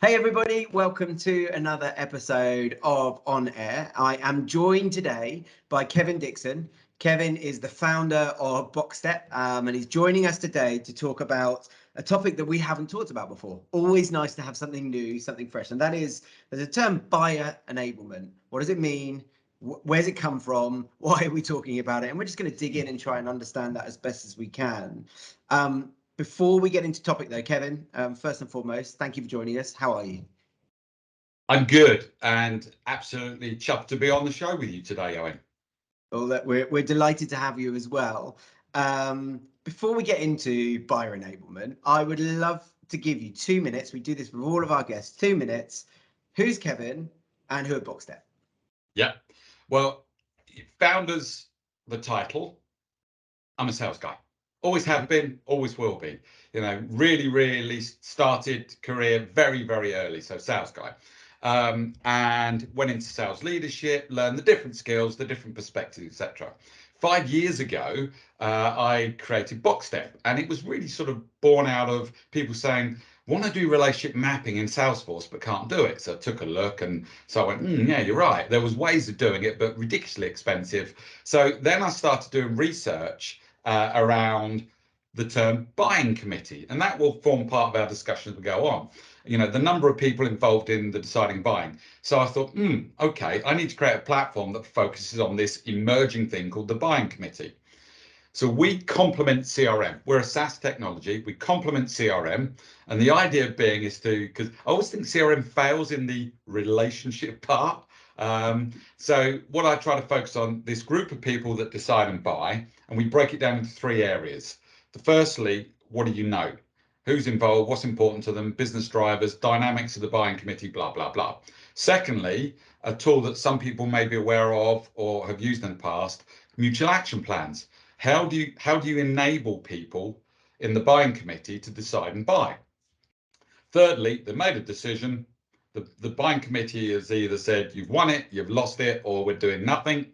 Hey everybody, welcome to another episode of On Air. I am joined today by Kevin Dixon. Kevin is the founder of Boxxstep, and he's joining us today to talk about a topic that we haven't talked about before. Always nice to have something new, something fresh, and that is, there's a term buyer enablement. What does it mean? Where's it come from? Why are we talking about it? And we're just going to dig in and try and understand that as best as we can. Before we get into topic though, Kevin, first and foremost, thank you for joining us. How are you? I'm good and absolutely chuffed to be on the show with you today, Owen. Well, we're delighted to have you as well. Before we get into buyer enablement, I would love to give you 2 minutes. We do this with all of our guests, 2 minutes. Who's Kevin and who are Boxxstep? Yeah, well, founders, the title, I'm a sales guy. Always have been, always will be. You know, really started career very early, so sales guy. And went into sales leadership, learned the different skills, the different perspectives, etc. 5 years ago, I created Boxxstep, and it was really sort of born out of people saying, want to do relationship mapping in Salesforce, but can't do it. So I took a look, and so I went, yeah, you're right. There was ways of doing it, but ridiculously expensive. So then I started doing research around the term buying committee, and that will form part of our discussion as we go on. You know, the number of people involved in the deciding buying. So I thought, okay, I need to create a platform that focuses on this emerging thing called the buying committee. So we complement CRM. We're a SaaS technology. We complement CRM. And the idea being is because I always think CRM fails in the relationship part. So what I try to focus on, this group of people that decide and buy, and we break it down into 3 areas. Firstly, what do you know? Who's involved, what's important to them, business drivers, dynamics of the buying committee, blah, blah, blah. Secondly, a tool that some people may be aware of or have used in the past, mutual action plans. How do you enable people in the buying committee to decide and buy? Thirdly, they made a decision. The buying committee has either said you've won it, you've lost it, or we're doing nothing.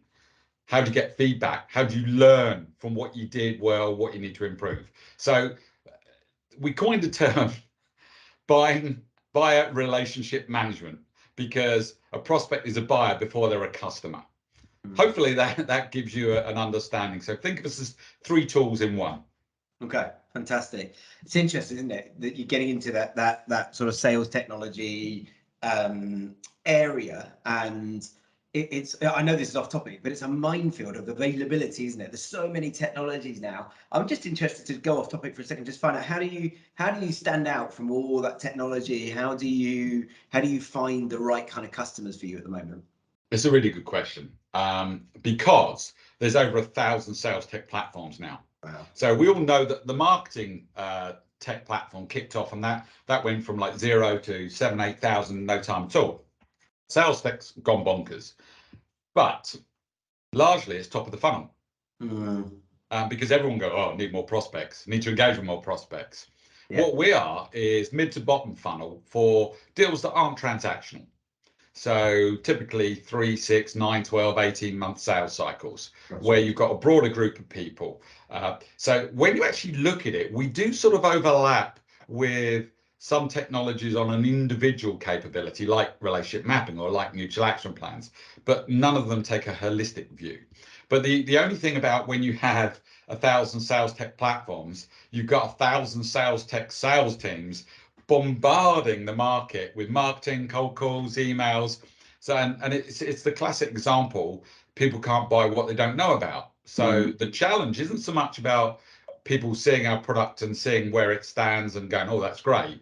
How do you get feedback? How do you learn from what you did well, what you need to improve? So we coined the term buyer relationship management, because a prospect is a buyer before they're a customer. Hopefully that gives you an understanding. So think of us as 3 tools in one. Okay, fantastic. It's interesting, isn't it, that you're getting into that sort of sales technology area, and it's, I know this is off topic, but it's a minefield of availability, isn't it? There's so many technologies now. I'm just interested to go off topic for a second, just find out how do you stand out from all that technology? How do you find the right kind of customers for you at the moment? It's a really good question, because there's over 1,000 sales tech platforms now. Wow. So we all know that the marketing tech platform kicked off, and that went from like 0 to 7,000-8,000 in no time at all. Sales tech's gone bonkers, but largely it's top of the funnel. Because everyone go, oh, need more prospects, need to engage with more prospects. Yeah. What we are is mid to bottom funnel for deals that aren't transactional. So typically 3, 6, 9, 12, 18-month sales cycles. That's where right. You've got a broader group of people. So when you actually look at it, we do sort of overlap with some technologies on an individual capability, like relationship mapping or like mutual action plans, but none of them take a holistic view. But the only thing about when you have 1,000 sales tech platforms, you've got 1,000 sales tech sales teams bombarding the market with marketing, cold calls, emails. So and it's the classic example, people can't buy what they don't know about. So the challenge isn't so much about people seeing our product and seeing where it stands and going, oh, that's great.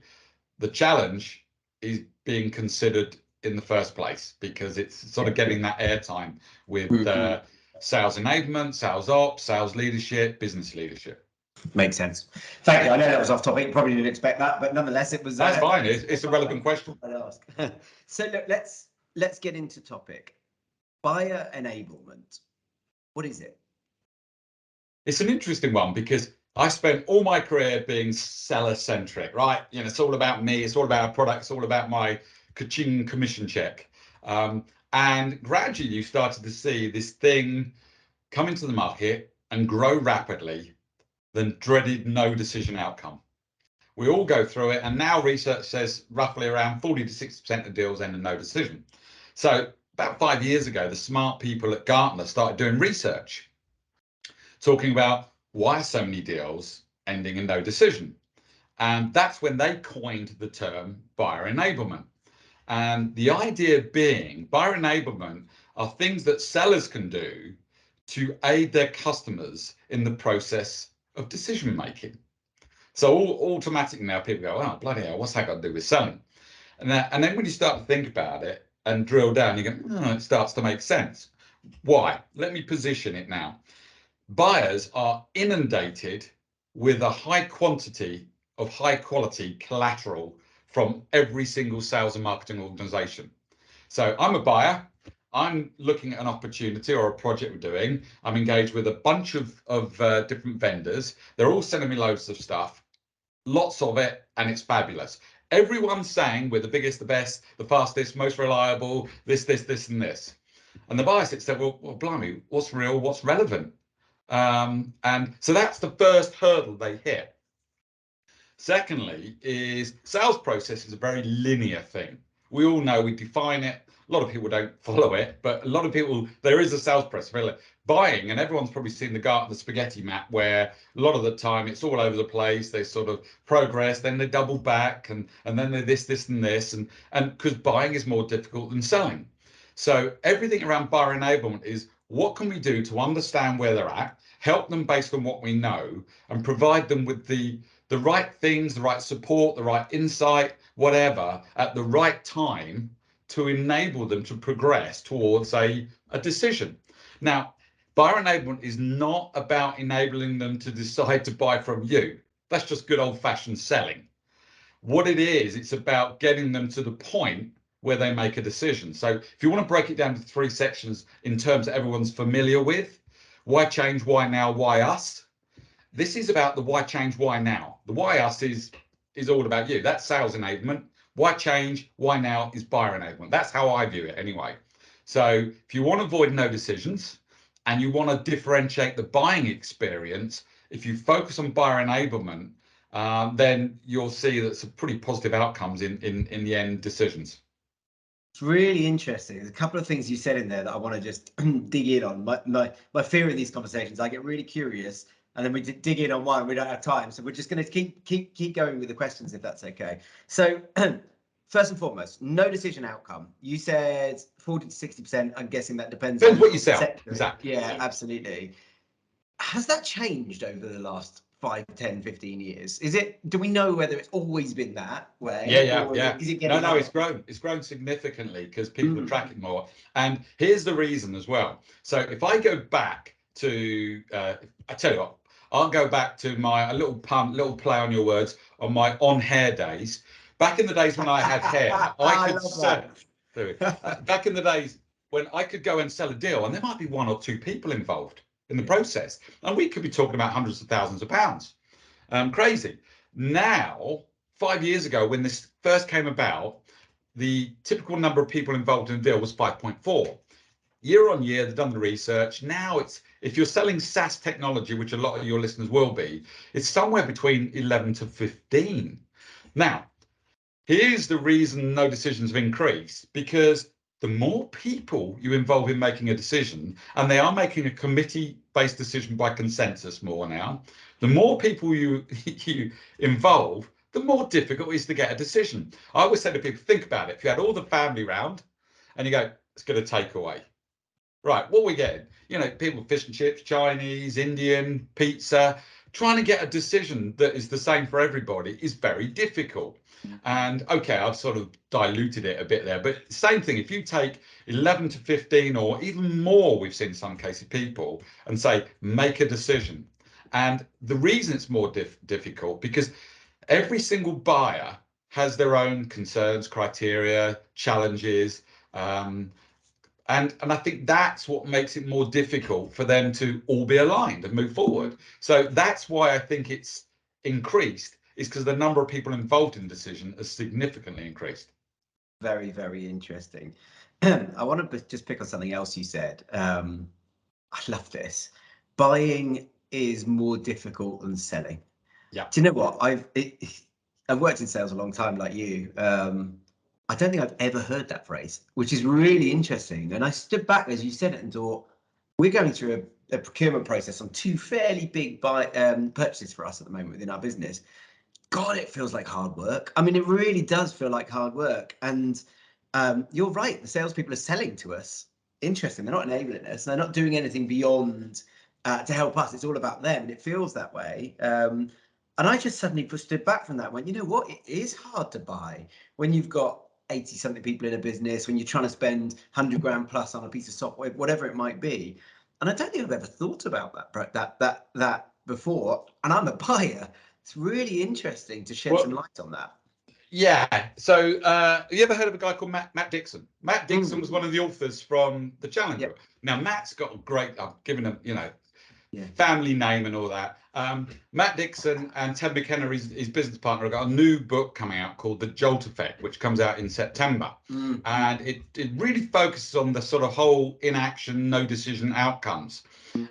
The challenge is being considered in the first place, because it's sort of getting that airtime with sales enablement, sales ops, sales leadership, business leadership. Makes sense. Thank you. I know that was off topic. Probably didn't expect that, but nonetheless, it was. That's fine. It's a relevant question. I'd ask. So look, let's get into topic. Buyer enablement. What is it? It's an interesting one, because I spent all my career being seller-centric, right? You know, it's all about me. It's all about our product. It's all about my ka-ching commission check. And gradually, you started to see this thing come into the market and grow rapidly, the dreaded no decision outcome, We all go through it, and now research says roughly around 40 to 60% of deals end in no decision. So about 5 years ago, the smart people at Gartner started doing research, talking about why are so many deals ending in no decision. And that's when they coined the term buyer enablement. And the idea being, buyer enablement are things that sellers can do to aid their customers in the process of decision making. So automatically now people go, oh, bloody hell, what's that got to do with selling? And then when you start to think about it and drill down, you go, oh, it starts to make sense. Why? Let me position it now. Buyers are inundated with a high quantity of high quality collateral from every single sales and marketing organization. So I'm a buyer. I'm looking at an opportunity or a project we're doing. I'm engaged with a bunch of different vendors. They're all sending me loads of stuff, lots of it, and it's fabulous. Everyone's saying we're the biggest, the best, the fastest, most reliable, this, and this. And the buyer sits there, well, blimey, what's real, what's relevant? And so that's the first hurdle they hit. Secondly, is sales process is a very linear thing. We all know, we define it. A lot of people don't follow it, but a lot of people, there is a sales process. Buying, and everyone's probably seen the spaghetti map, where a lot of the time it's all over the place. They sort of progress, then they double back, and then they this, and this, and because buying is more difficult than selling. So everything around buyer enablement is, what can we do to understand where they're at, help them based on what we know, and provide them with the right things, the right support, the right insight, whatever, at the right time to enable them to progress towards a decision. Now, buyer enablement is not about enabling them to decide to buy from you. That's just good old-fashioned selling. What it is, it's about getting them to the point where they make a decision. So if you want to break it down to 3 sections in terms that everyone's familiar with: why change, why now, why us? This is about the why change, why now. The why us is all about you. That's sales enablement. Why change, why now is buyer enablement. That's how I view it anyway. So if you want to avoid no decisions and you want to differentiate the buying experience, if you focus on buyer enablement, then you'll see that some pretty positive outcomes in the end decisions. It's really interesting. There's a couple of things you said in there that I want to just dig in on. My fear in these conversations, I get really curious, and then we dig in on one. We don't have time, so we're just going to keep going with the questions, if that's okay. So first and foremost, no decision outcome. You said 40 to 60%. I'm guessing that depends on what you sell. Sector. Exactly. Yeah, absolutely. Has that changed over the last 5, 10, 15 years? Do we know whether it's always been that way? Yeah. Is it getting No, it's grown significantly because people are tracking more. And here's the reason as well. So if I go back to, I tell you what, I'll go back to a little play on your words, on my on-hair days. Back in the days when I had hair, I could sell. Back in the days when I could go and sell a deal, and there might be 1 or 2 people involved in the process, and we could be talking about hundreds of thousands of pounds. Crazy. Now, 5 years ago, when this first came about, the typical number of people involved in a deal was 5.4. Year on year, they've done the research. Now it's, if you're selling SaaS technology, which a lot of your listeners will be, it's somewhere between 11 to 15. Now, here's the reason no decisions have increased: because the more people you involve in making a decision, and they are making a committee-based decision by consensus more now, the more people you involve, the more difficult it is to get a decision. I always say to people, think about it. If you had all the family round and you go, let's get a takeaway. Right, what are we getting? You know, people, fish and chips, Chinese, Indian, pizza. Trying to get a decision that is the same for everybody is very difficult. And okay, I've sort of diluted it a bit there, but same thing. If you take 11 to 15 or even more, we've seen in some cases people, and say, make a decision. And the reason it's more difficult, because every single buyer has their own concerns, criteria, challenges, and I think that's what makes it more difficult for them to all be aligned and move forward. So that's why I think it's increased, is because the number of people involved in decision has significantly increased. Very, very interesting. I want to just pick on something else you said. I love this. Buying is more difficult than selling. Yeah. Do you know what? I've worked in sales a long time, like you. I don't think I've ever heard that phrase, which is really interesting. And I stood back as you said it and thought, we're going through a procurement process on two fairly big purchases for us at the moment within our business. God, it feels like hard work. I mean, it really does feel like hard work. And you're right, the salespeople are selling to us. Interesting. They're not enabling us. They're not doing anything beyond to help us. It's all about them, and it feels that way. And I just suddenly stood back from that. Went, you know what? It is hard to buy when you've got 80 something people in a business, when you're trying to spend 100 grand plus on a piece of software, whatever it might be. And I don't think I've ever thought about that before. And I'm a buyer. It's really interesting to shed some light on that. Yeah. So you ever heard of a guy called Matt Dixon? Matt Dixon was one of the authors from the Challenge book. Now Matt's got a great, I've given him, family name and all that. Matt Dixon and Ted McKenna, his business partner, have got a new book coming out called The Jolt Effect, which comes out in September. And it really focuses on the sort of whole inaction, no decision outcomes.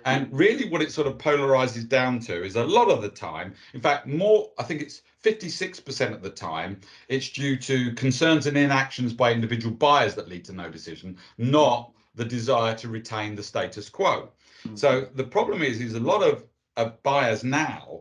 And really what it sort of polarizes down to is a lot of the time, in fact, more, I think it's 56% of the time, it's due to concerns and inactions by individual buyers that lead to no decision, not the desire to retain the status quo. So the problem is a lot of buyers now,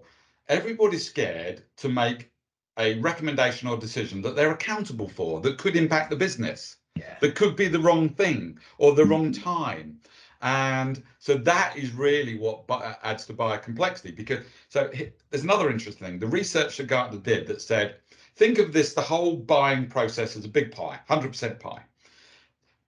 everybody's scared to make a recommendation or decision that they're accountable for, that could impact the business, that could be the wrong thing or the wrong time. And so that is really what adds to buyer complexity. Because so there's another interesting thing. The research that Gartner did that said, think of this, the whole buying process as a big pie, 100% pie.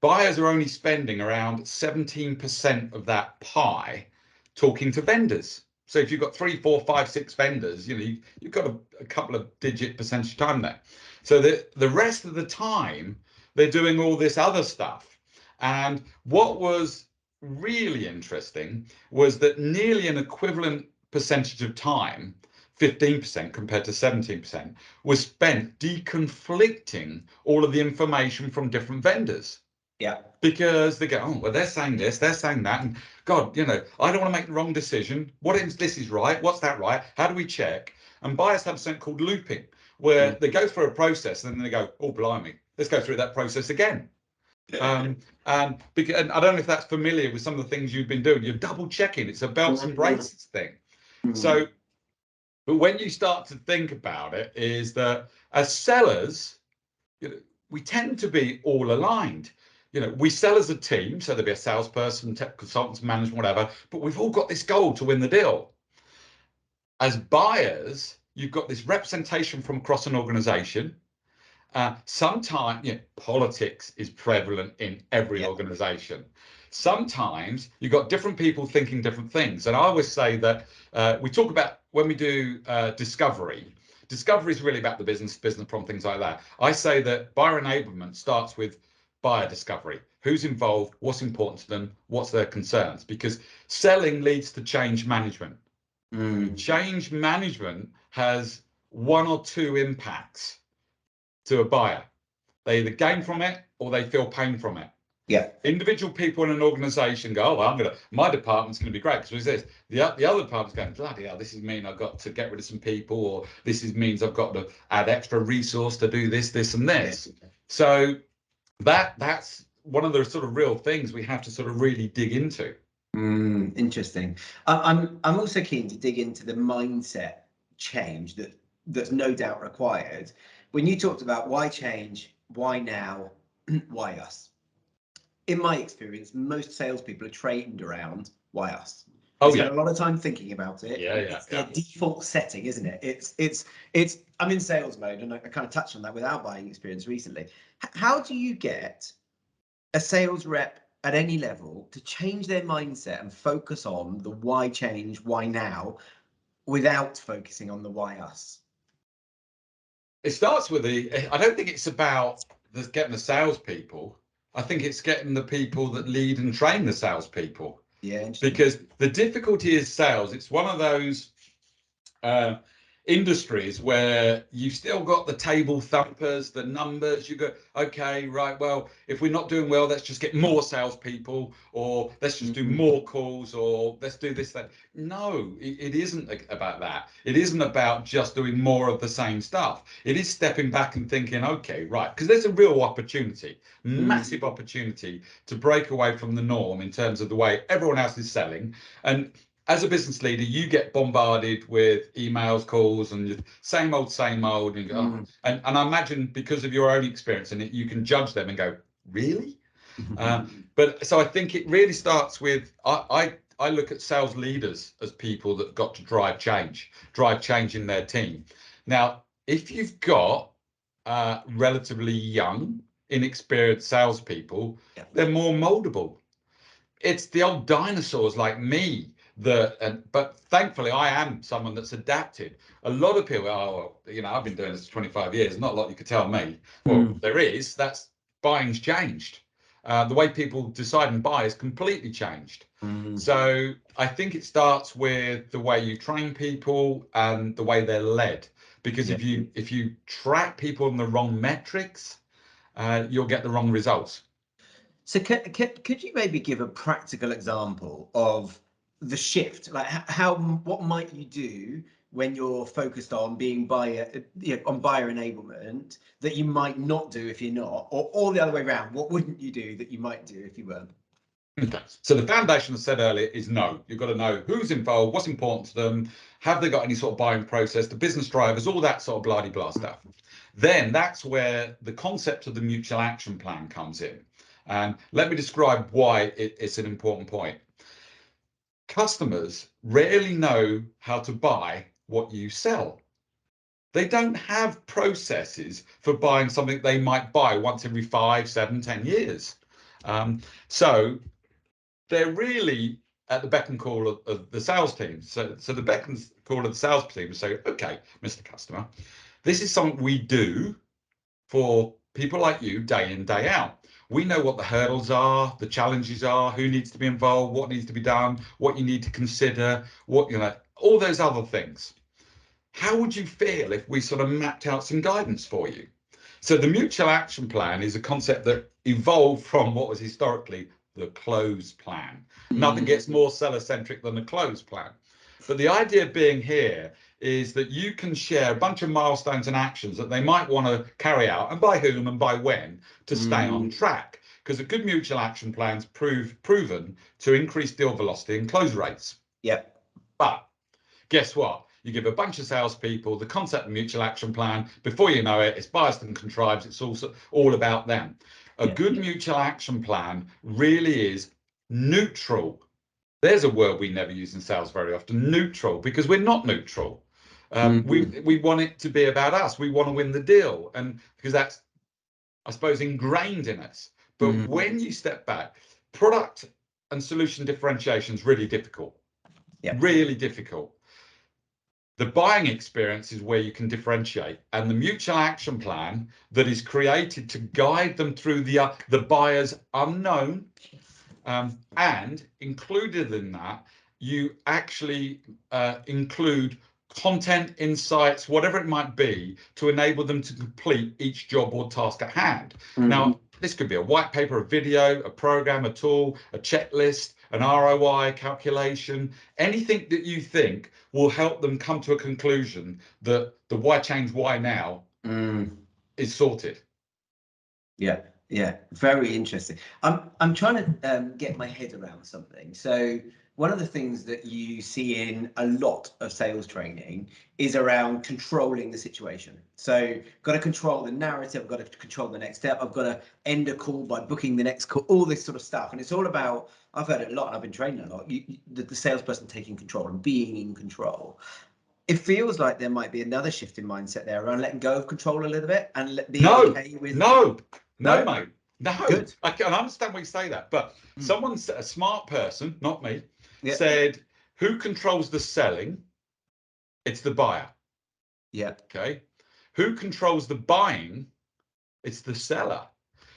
Buyers are only spending around 17% of that pie talking to vendors. So if you've got 3, 4, 5, 6 vendors, you've got a couple of digit percentage time there. So the rest of the time, they're doing all this other stuff. And what was really interesting was that nearly an equivalent percentage of time, 15% compared to 17%, was spent deconflicting all of the information from different vendors. Yeah. Because they go, oh, well, they're saying this, they're saying that. And God, I don't want to make the wrong decision. What is this is right? What's that right? How do we check? And buyers have something called looping, where they go through a process and then they go, oh, blimey, let's go through that process again. And I don't know if that's familiar with some of the things you've been doing. You're double checking. It's a belts and braces thing. So, but when you start to think about it, is that as sellers, we tend to be all aligned. We sell as a team, so there'll be a salesperson, tech consultants, management, whatever, but we've all got this goal to win the deal. As buyers, you've got this representation from across an organization. Sometimes politics is prevalent in every organization. Sometimes you've got different people thinking different things. And I always say that we talk about when we do discovery is really about the business problem, things like that. I say that buyer enablement starts with buyer discovery. Who's involved? What's important to them? What's their concerns? Because selling leads to change management. Change management has one or two impacts to a buyer. They either gain from it or they feel pain from it. Yeah. Individual people in an organization go, oh, well, my department's going to be great because this. The other department's going, bloody hell, this is mean I've got to get rid of some people, or this means I've got to add extra resource to do this, this, and this. Yeah. So that's one of the sort of real things we have to sort of really dig into. Interesting. I'm also keen to dig into the mindset change that's no doubt required. When you talked about why change, why now, why us? In my experience, most salespeople are trained around why us. They spend a lot of time thinking about it. It's their default setting, isn't it? It's. I'm in sales mode, and I kind of touched on that with our buying experience recently. How do you get a sales rep at any level to change their mindset and focus on the why change, why now, without focusing on the why us? It starts with I don't think it's about getting the salespeople. I think it's getting the people that lead and train the salespeople. Yeah, because the difficulty is sales. It's one of those. industries where you've still got the table thumpers, the numbers. You go, okay, right, well, if we're not doing well, let's just get more salespeople, or let's just do more calls, or let's do this, that. No, it isn't about that. It isn't about just doing more of the same stuff. It is stepping back and thinking, okay, right, because there's a real opportunity, massive opportunity to break away from the norm in terms of the way everyone else is selling. And as a business leader, you get bombarded with emails, calls, and same old, and, and I imagine because of your own experience in it, you can judge them and go, really? But so I think it really starts with, I look at sales leaders as people that got to drive change in their team. Now, if you've got relatively young, inexperienced salespeople, they're more moldable. It's the old dinosaurs like me but thankfully I am someone that's adapted. A lot of people, I've been doing this for 25 years, not a lot you could tell me. Well, there is. That's buying's changed. The way people decide and buy has completely changed. So I think it starts with the way you train people and the way they're led. Because if you track people on the wrong metrics, you'll get the wrong results. So could you maybe give a practical example of the shift? Like what might you do when you're focused on being on buyer enablement that you might not do if you're not, or the other way around? What wouldn't you do that you might do if you weren't? Okay. So the foundation I said earlier is know. You've got to know who's involved, what's important to them, have they got any sort of buying process, the business drivers, all that sort of blah-de-blah stuff. Then that's where the concept of the mutual action plan comes in. And let me describe why it's an important point. Customers rarely know how to buy what you sell. They don't have processes for buying something they might buy once every 5, 7, 10 years. So they're really at the beck and call of the sales team. So the beck and call of the sales team say, okay, Mr. Customer, this is something we do for people like you day in, day out. We know what the hurdles are, the challenges are, who needs to be involved, what needs to be done, what you need to consider, all those other things. How would you feel if we sort of mapped out some guidance for you? So the mutual action plan is a concept that evolved from what was historically the close plan. Nothing gets more seller-centric than a close plan. But the idea being here is that you can share a bunch of milestones and actions that they might want to carry out, and by whom and by when, to stay on track. Because a good mutual action plan's proven to increase deal velocity and close rates. Yep. But guess what? You give a bunch of salespeople the concept of mutual action plan. Before you know it, it's biased and contrived. It's also all about them. A good mutual action plan really is neutral. There's a word we never use in sales very often, neutral, because we're not neutral. We want it to be about us. We want to win the deal, and because that's, I suppose, ingrained in us. But when you step back, product and solution differentiation is really difficult. Really difficult. The buying experience is where you can differentiate, and the mutual action plan that is created to guide them through the buyer's unknown, and included in that, you actually include content, insights, whatever it might be, to enable them to complete each job or task at hand. Now, this could be a white paper, a video, a program, a tool, a checklist, an ROI calculation, anything that you think will help them come to a conclusion that the why change, why now is sorted. Yeah, very interesting. I'm trying to get my head around something. So one of the things that you see in a lot of sales training is around controlling the situation. So got to control the narrative, I've got to control the next step, I've got to end a call by booking the next call, all this sort of stuff. And it's all about, I've heard it a lot and I've been training a lot, the salesperson taking control and being in control. It feels like there might be another shift in mindset there around letting go of control a little bit and being okay with... No, mate. No, good. I can understand why you say that, but someone, a smart person, not me, said, who controls the selling? It's the buyer. Yeah. Okay. Who controls the buying? It's the seller.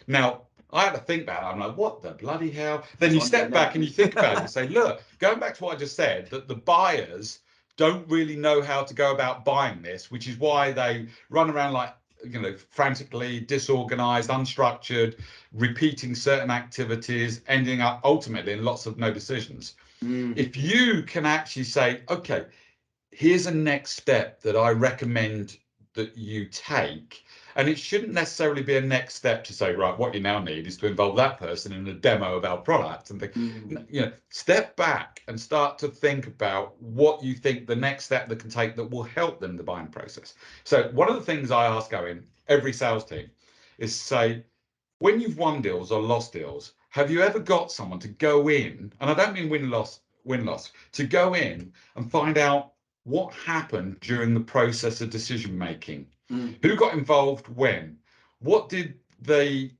Now, I had to think about it. I'm like, what the bloody hell? Then you step back and you think about it and say, look, going back to what I just said, that the buyers don't really know how to go about buying this, which is why they run around like, frantically disorganized, unstructured, repeating certain activities, ending up ultimately in lots of no decisions. If you can actually say, okay, here's a next step that I recommend that you take. And it shouldn't necessarily be a next step to say, right, what you now need is to involve that person in a demo of our product and think, step back and start to think about what you think the next step that can take that will help them in the buying process. So one of the things I ask Owen, every sales team, is say, when you've won deals or lost deals, have you ever got someone to go in, and I don't mean win-loss, to go in and find out what happened during the process of decision making? Who got involved when? What did they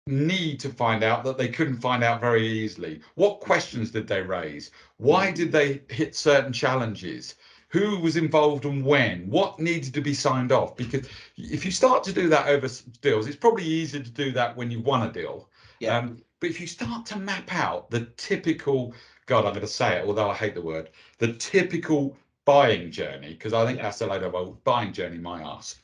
need to find out that they couldn't find out very easily? What questions did they raise? Why did they hit certain challenges? Who was involved and when? What needed to be signed off? Because if you start to do that over deals, it's probably easier to do that when you've won a deal. But if you start to map out the typical, God, I'm going to say it, although I hate the word, the typical buying journey, because I think that's a load of old buying journey, my ass.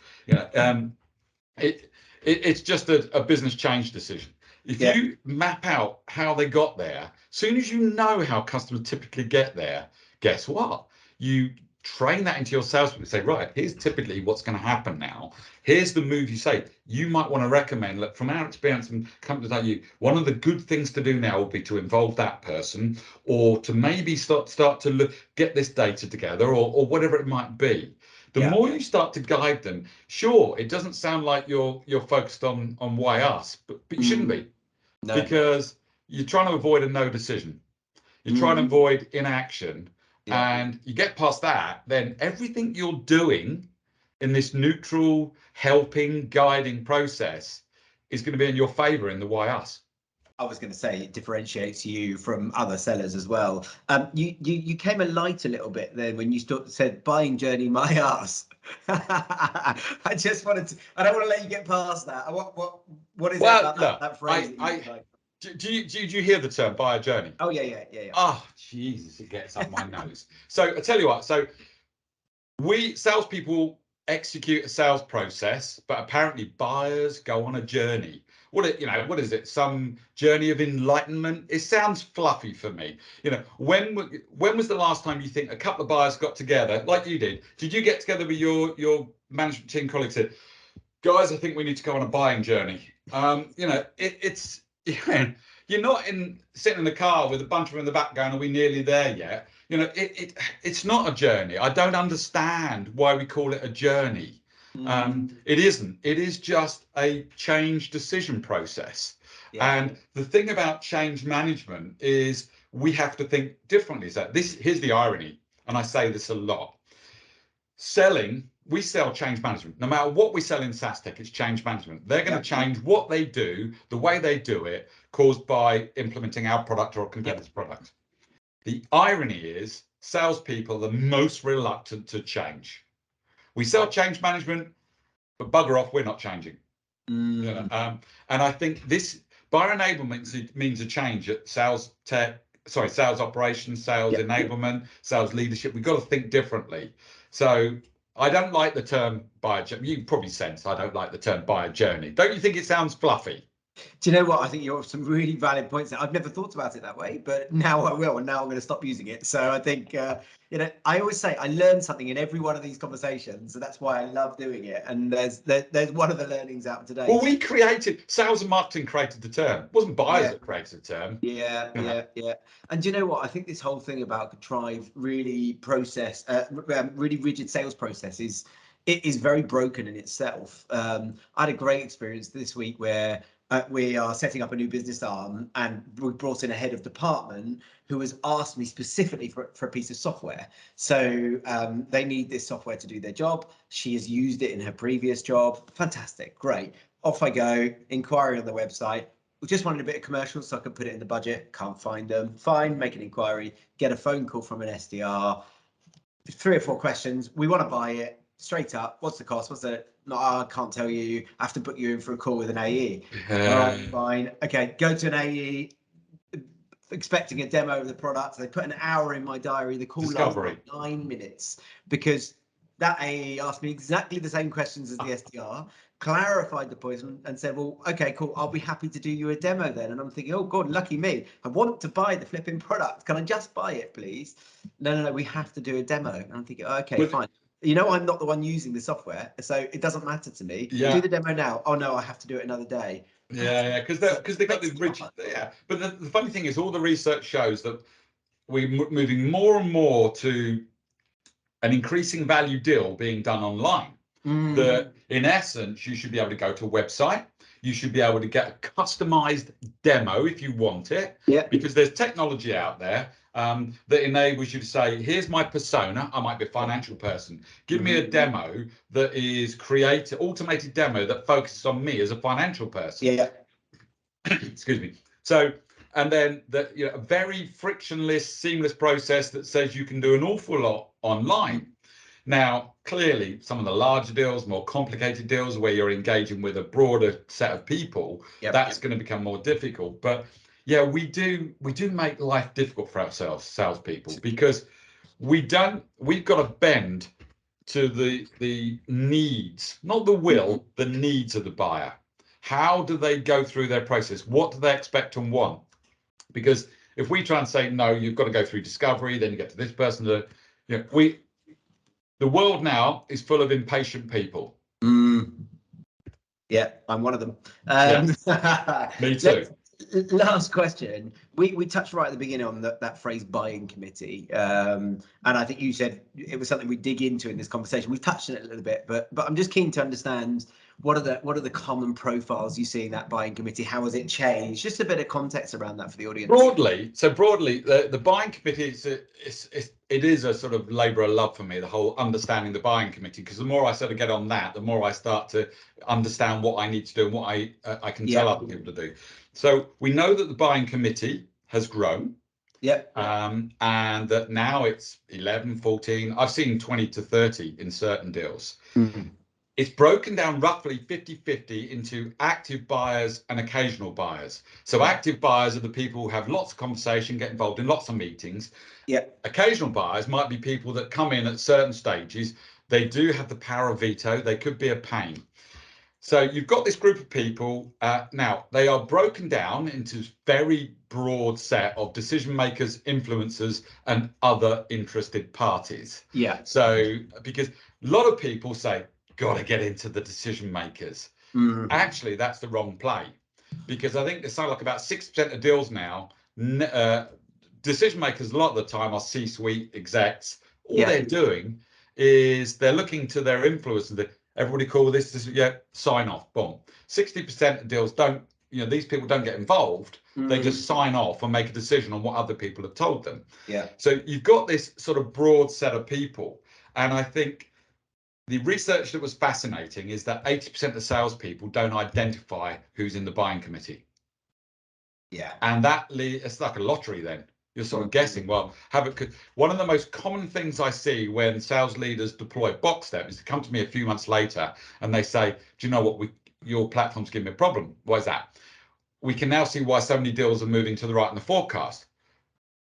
It's just a business change decision. If you map out how they got there, as soon as you know how customers typically get there, guess what? You train that into your salespeople. Say, right, here's typically what's going to happen now. Here's the move you say. You might want to recommend, look, from our experience and companies like you, one of the good things to do now will be to involve that person, or to maybe start to get this data together, or whatever it might be. The more you start to guide them, sure, it doesn't sound like you're focused on why us, but you shouldn't be, because you're trying to avoid a no decision. You're trying to avoid inaction, and you get past that, then everything you're doing in this neutral, helping, guiding process is going to be in your favor in the why us. I was going to say it differentiates you from other sellers as well. You came alight a little bit then when you said buying journey my ass. I just wanted to. I don't want to let you get past that. What is it about that phrase? Do you hear the term buyer journey? Oh yeah. Oh Jesus, it gets up my nose. So I tell you what. So we salespeople execute a sales process, but apparently buyers go on a journey. What is it? Some journey of enlightenment? It sounds fluffy for me. When was the last time you think a couple of buyers got together, like you did? Did you get together with your management team colleagues and said, guys, I think we need to go on a buying journey? It's you're not sitting in the car with a bunch of them in the back going, are we nearly there yet? It's not a journey. I don't understand why we call it a journey. It isn't. It is just a change decision process. And the thing about change management is we have to think differently. So here's the irony, and I say this a lot. We sell change management. No matter what we sell in SaaS tech, it's change management. They're going to change what they do, the way they do it, caused by implementing our product or a competitor's product. The irony is salespeople are the most reluctant to change. We sell change management, but bugger off, we're not changing. And I think this buyer enablement means a change at sales operations, sales enablement, sales leadership. We've got to think differently. So I don't like the term buyer journey. You can probably sense I don't like the term buyer journey. Don't you think it sounds fluffy? Do you know what? I think you have some really valid points there. I've never thought about it that way, but now I will, and now I'm going to stop using it. So I think, I always say I learn something in every one of these conversations, so that's why I love doing it. And there's one of the learnings out today. Well, sales and marketing created the term. It wasn't buyers that created the term. Yeah. And do you know what? I think this whole thing about drive really really rigid sales processes, it is very broken in itself. I had a great experience this week where we are setting up a new business arm, and we brought in a head of department who has asked me specifically for a piece of software. So they need this software to do their job. She has used it in her previous job. Fantastic, great. Off I go, inquiry on the website. We just wanted a bit of commercials so I could put it in the budget. Can't find them. Fine, make an inquiry, get a phone call from an SDR. 3 or 4 questions. We want to buy it. Straight up, what's the cost? No, I can't tell you. I have to book you in for a call with an AE. All right, fine. Okay, go to an AE. expecting a demo of the product. They put an hour in my diary. The call lasted like 9 minutes because that AE asked me exactly the same questions as the SDR, clarified the points and said, well, okay, cool, I'll be happy to do you a demo then. And I'm thinking, oh God, lucky me. I want to buy the flipping product. Can I just buy it, please? No, we have to do a demo. And I'm thinking, okay, fine. You know, I'm not the one using the software, so it doesn't matter to me. Do the demo now. Oh no, I have to do it another day. Yeah, because they've got this rigid. Yeah, but the funny thing is, all the research shows that we're moving more and more to an increasing value deal being done online. That in essence, you should be able to go to a website. You should be able to get a customized demo if you want it. Yeah. Because there's technology out there that enables you to say, here's my persona. I might be a financial person. Give me a demo that is automated demo that focuses on me as a financial person. Yeah. Excuse me. So, and then a very frictionless, seamless process that says you can do an awful lot online. Now, clearly, some of the larger deals, more complicated deals where you're engaging with a broader set of people, that's going to become more difficult. But yeah, we do make life difficult for ourselves, salespeople, because we've got to bend to the needs, not the will, the needs of the buyer. How do they go through their process? What do they expect and want? Because if we try and say, no, you've got to go through discovery, then you get to this person, the world now is full of impatient people. Yeah, I'm one of them. Me too. Last question. We touched right at the beginning on that phrase buying committee. And I think you said it was something we dig into in this conversation. We've touched on it a little bit, but I'm just keen to understand what are the common profiles you see in that buying committee? How has it changed? Just a bit of context around that for the audience. Broadly, the buying committee it is a sort of labour of love for me, the whole understanding the buying committee, because the more I sort of get on that, the more I start to understand what I need to do and what I can tell other people to do. So we know that the buying committee has grown. And that now it's 11, 14, I've seen 20 to 30 in certain deals. It's broken down roughly 50-50 into active buyers and occasional buyers. So active buyers are the people who have lots of conversation, get involved in lots of meetings. Occasional buyers might be people that come in at certain stages. They do have the power of veto. They could be a pain. So you've got this group of people. Now, they are broken down into very broad set of decision makers, influencers, and other interested parties. So because a lot of people say, got to get into the decision makers. Actually, that's the wrong play, because I think there's something like about 6% of deals now, decision makers a lot of the time are C-suite execs. All they're doing is they're looking to their influencers. Everybody call this, sign off, boom. 60% of deals don't, these people don't get involved. They just sign off and make a decision on what other people have told them. So you've got this sort of broad set of people. And I think the research that was fascinating is that 80% of salespeople don't identify who's in the buying committee. And it's like a lottery then. You're sort of guessing, well, one of the most common things I see when sales leaders deploy Boxxstep is to come to me a few months later and they say, do you know what, your platform's giving me a problem. Why is that? We can now see why so many deals are moving to the right in the forecast.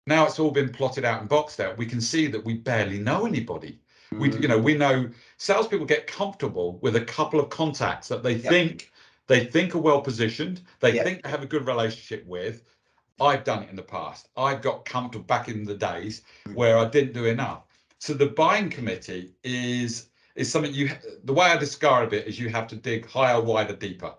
Now it's all been plotted out in Boxxstep. We can see that we barely know anybody. We know salespeople get comfortable with a couple of contacts that they think are well positioned. They think they have a good relationship with. I've done it in the past. I've got comfortable back in the days where I didn't do enough. So the buying committee is something the way I describe it is you have to dig higher, wider, deeper.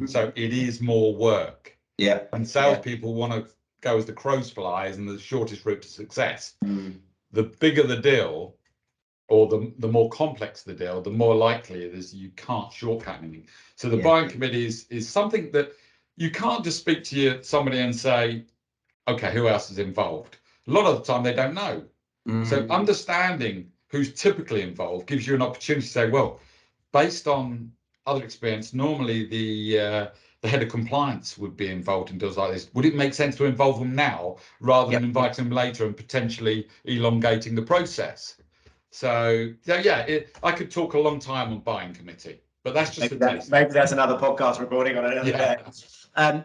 So it is more work. And salespeople want to go as the crows flies and the shortest route to success. The bigger the deal, or the more complex the deal, the more likely it is you can't shortcut anything. So the buying committee is something that you can't just speak to somebody and say, okay, who else is involved? A lot of the time they don't know. So understanding who's typically involved gives you an opportunity to say, well, based on other experience, normally the head of compliance would be involved in deals like this. Would it make sense to involve them now rather than inviting them later and potentially elongating the process? So I could talk a long time on buying committee. But that's just Maybe, a taste. maybe that's another podcast recording on another Yeah. day.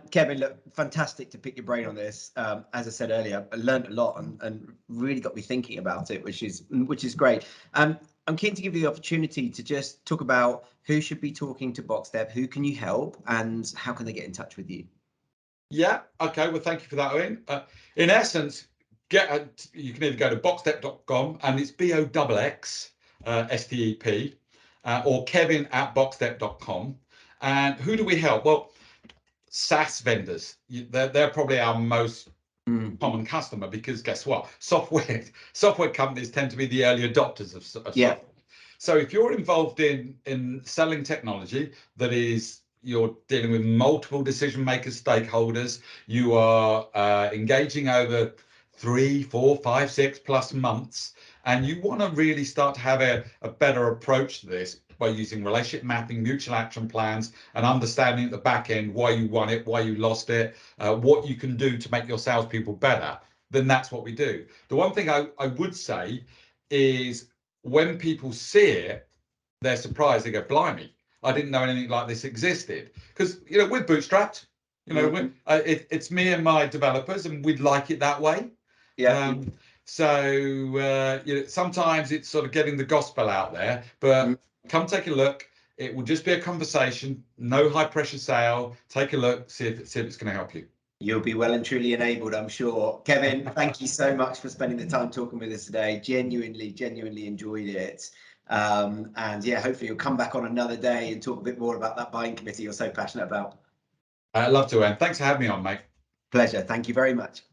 Kevin, look, fantastic to pick your brain on this. As I said earlier, I learned a lot and really got me thinking about it, which is great. I'm keen to give you the opportunity to just talk about who should be talking to Boxxstep, who can you help, and how can they get in touch with you? Yeah. Okay. Well, thank you for that, Owen. In essence, you can either go to boxstep.com, and it's BOXXSTEP, or Kevin@boxstep.com. And who do we help? Well, SaaS vendors. They're probably our most common customer, because guess what? Software companies tend to be the early adopters of software. So if you're involved in selling technology that is, you're dealing with multiple decision makers, stakeholders, you are engaging over 3, 4, 5, 6+ months, and you want to really start to have a better approach to this by using relationship mapping, mutual action plans, and understanding at the back end why you won it, why you lost it, what you can do to make your salespeople better, then that's what we do. The one thing I would say is, when people see it, they're surprised. They go, blimey, I didn't know anything like this existed. Because, we're bootstrapped. It's me and my developers, and we'd like it that way. Sometimes it's sort of getting the gospel out there, but come take a look. It will just be a conversation, no high pressure sale. Take a look, see if it's going to help you. You'll be well and truly enabled, I'm sure. Kevin, thank you so much for spending the time talking with us today. Genuinely enjoyed it. And yeah, hopefully you'll come back on another day and talk a bit more about that buying committee you're so passionate about. I'd love to, Anne. Thanks for having me on, mate. Pleasure. Thank you very much.